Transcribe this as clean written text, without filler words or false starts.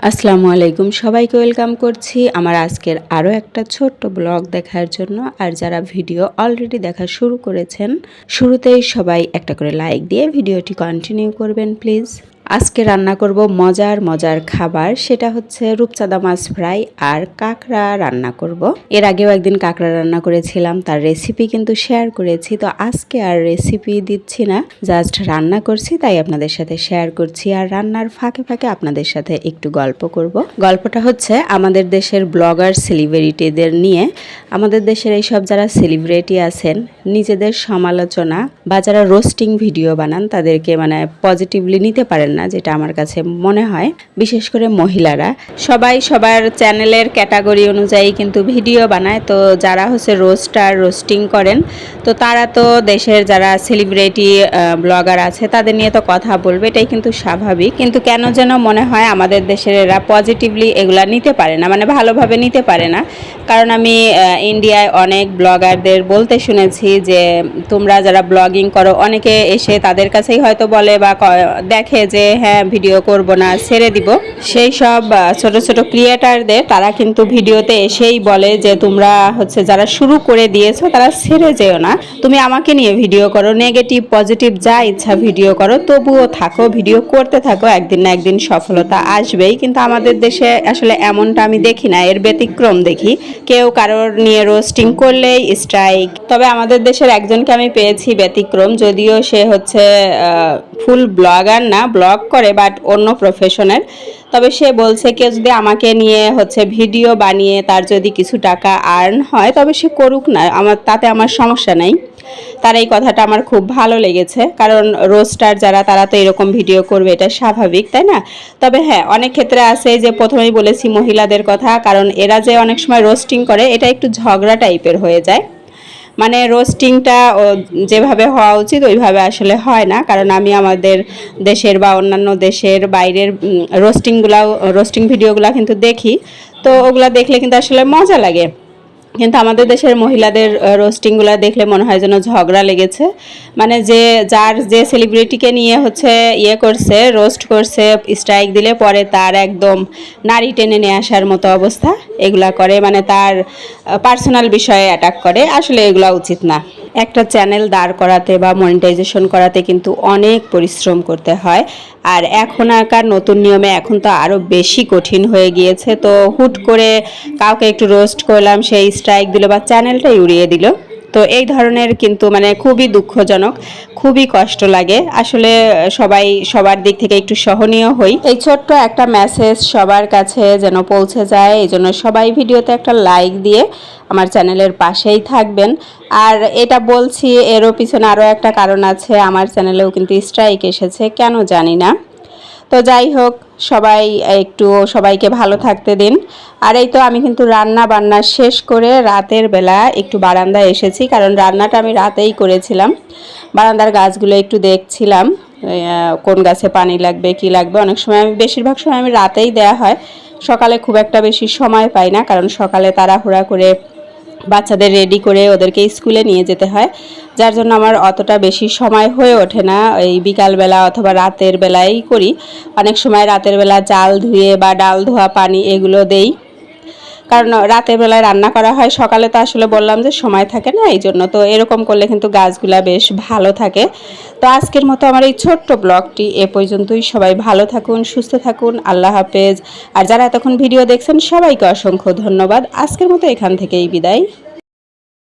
আসসালামু আলাইকুম, সবাইকে ওয়েলকাম করছি আমার আজকের আরও একটা ছোট্ট ব্লগ দেখার জন্য। আর যারা ভিডিও অলরেডি দেখা শুরু করেছেন, শুরুতেই সবাই একটা করে লাইক দিয়ে ভিডিওটি কন্টিনিউ করবেন প্লিজ। আজকে রান্না করব মজার মজার খাবার, সেটা হচ্ছে রূপচাঁদা মাছ ফ্রাই আর কাঁকড়া রান্না করব। এর আগেও একদিন কাঁকড়া রান্না করেছিলাম, তার রেসিপি কিন্তু শেয়ার করেছি। তো আজকে আর রেসিপি দিচ্ছি না, জাস্ট রান্না করছি তাই আপনাদের সাথে শেয়ার করছি। আর রান্নার ফাঁকে ফাঁকে আপনাদের সাথে একটু গল্প করব। গল্পটা হচ্ছে আমাদের দেশের ব্লগার সেলিব্রিটিদের নিয়ে। আমাদের দেশের এইসব যারা সেলিব্রিটি আছেন, নিজেদের সমালোচনা বা যারা রোস্টিং ভিডিও বানান তাদেরকে পজিটিভলি নিতে পারেন না, যেটা আমার কাছে মনে হয়। বিশেষ করে মহিলারা সবাই সবার চ্যানেলের ক্যাটাগরি অনুযায়ী কিন্তু ভিডিও বানায়। তো যারা হচ্ছে রোস্টিং করেন, তো তারা তো দেশের যারা সেলিব্রিটি ব্লগার আছে তাদের নিয়ে তো কথা বলবে, এটাই কিন্তু স্বাভাবিক। কিন্তু কেন যেন মনে হয় আমাদের দেশের এরা পজিটিভলি এগুলা নিতে পারে না, ভালোভাবে নিতে পারে না। কারণ আমি ইন্ডিয়ায় অনেক ব্লগারদের বলতে শুনেছি যে তোমরা যারা ব্লগিং করো, অনেকে এসে তাদের কাছেই হয়তো বলে বা দেখে যে হ্যাঁ ভিডিও করব না, ছেড়ে দিব। সেই সব ছোট ছোট ক্রিয়েটারদের তারা কিন্তু ভিডিওতে এসেই বলে যে তোমরা হচ্ছে যারা শুরু করে দিয়েছো তারা ছেড়ে যেও না, তুমি আমাকে নিয়ে ভিডিও করো, নেগেটিভ পজিটিভ যা ইচ্ছা ভিডিও করো, তবুও থাকো, ভিডিও করতে থাকো, একদিন না একদিন সফলতা আসবেই। কিন্তু আমাদের দেশে আসলে এমনটা আমি দেখি না, এর ব্যতিক্রম দেখি। কেউ কারোর নিয়ে রোস্টিং করলেই স্ট্রাইক। তবে আমাদের দেশের একজনকে আমি পেয়েছি ব্যতিক্রম, যদিও সে হচ্ছে ফুল ব্লগার না, ব্লগ করে বাট অন্য প্রফেশনের। তবে সে বলছে কেউ যদি আমাকে নিয়ে হচ্ছে ভিডিও বানিয়ে তার যদি কিছু টাকা আর্ন হয় তবে সে করুক না, তাতে আমার সমস্যা নেই। তার এই কথাটা আমার খুব ভালো লেগেছে, কারণ রোস্টার যারা তারা তো এরকম ভিডিও করবে, এটা স্বাভাবিক, তাই না? তবে হ্যাঁ, অনেক ক্ষেত্রে আছে যে প্রথমেই বলেছি মহিলাদের কথা, কারণ এরা যে অনেক সময় রোস্টিং করে এটা একটু ঝগড়া টাইপের হয়ে যায়। রোস্টিংটা যেভাবে হওয়া উচিত ওইভাবে আসলে হয় না। কারণ আমি আমাদের দেশের বা অন্যান্য দেশের বাইরের রোস্টিং ভিডিওগুলো কিন্তু দেখি, তো ওগুলা দেখলে কিন্তু আসলে মজা লাগে। কিন্তু আমাদের দেশের মহিলাদের রোস্টিংগুলো দেখলে মনে হয় যেন ঝগড়া লেগেছে। যে সেলিব্রিটিকে নিয়ে হচ্ছে রোস্ট করছে, স্ট্রাইক দিলে পরে তার একদম নারী টেনে নিয়ে আসার মতো অবস্থা এগুলা করে, তার পার্সোনাল বিষয়ে অ্যাটাক করে। আসলে এগুলা উচিত না। একটা চ্যানেল দাঁড় করাতে বা মনিটাইজেশন করাতে কিন্তু অনেক পরিশ্রম করতে হয়। আর এখনকার নতুন নিয়মে এখন তো আরও বেশি কঠিন হয়ে গিয়েছে। তো হুট করে কাউকে একটু রোস্ট করলাম, সেই স্ট্রাইক দিল বা চ্যানেলটাই উড়িয়ে দিল। তো এই ধরনের কিন্তু খুবই দুঃখজনক, খুবই কষ্ট লাগে। আসলে সবাই সবার দিক থেকে একটু সহনীয় হই। এই ছোট্ট একটা মেসেজ সবার কাছে যেন পৌঁছে যায়, এই জন্য সবাই ভিডিওতে একটা লাইক দিয়ে আমার চ্যানেলের পাশেই থাকবেন। আর এটা বলছি, এরও পিছনে আরও একটা কারণ আছে, আমার চ্যানেলেও কিন্তু স্ট্রাইক এসেছে, কেন জানি না। তো যাই হোক, সবাইকে ভালো থাকতে দিন। আর এই তো আমি কিন্তু রান্না বান্না শেষ করে রাতের বেলা একটু বারান্দায় এসেছি, কারণ রান্নাটা আমি রাতেই করেছিলাম। বারান্দার গাছগুলো একটু দেখছিলাম, কোন গাছে পানি লাগবে কি লাগবে। অনেক সময় বেশিরভাগ সময় আমি রাতেই দেয়া হয়, সকালে খুব একটা বেশি সময় পাই না, কারণ সকালে তাড়াহুড়া করে বাচ্চাদের রেডি করে ওদেরকে স্কুলে নিয়ে যেতে হয়, যার জন্য আমার অতটা বেশি সময় হয়ে ওঠে না। এই বিকালবেলা অথবা রাতের বেলায় করি। অনেক সময় রাতের বেলা চাল ধুয়ে বা ডাল ধোয়া পানি এগুলো দেই, কারণ রাতের বেলায় রান্না করা হয়, সকালে তো আসলে বললাম যে সময় থাকে না, এই জন্য। তো এরকম করলে কিন্তু গাছগুলা বেশ ভালো থাকে। তো আজকের মতো আমার এই ছোট্ট ব্লগটি এ পর্যন্তই। সবাই ভালো থাকুন, সুস্থ থাকুন, আল্লাহ হাফেজ। আর যারা এতক্ষণ ভিডিও দেখছেন সবাইকে অসংখ্য ধন্যবাদ। আজকের মতো এখান থেকেই বিদায়।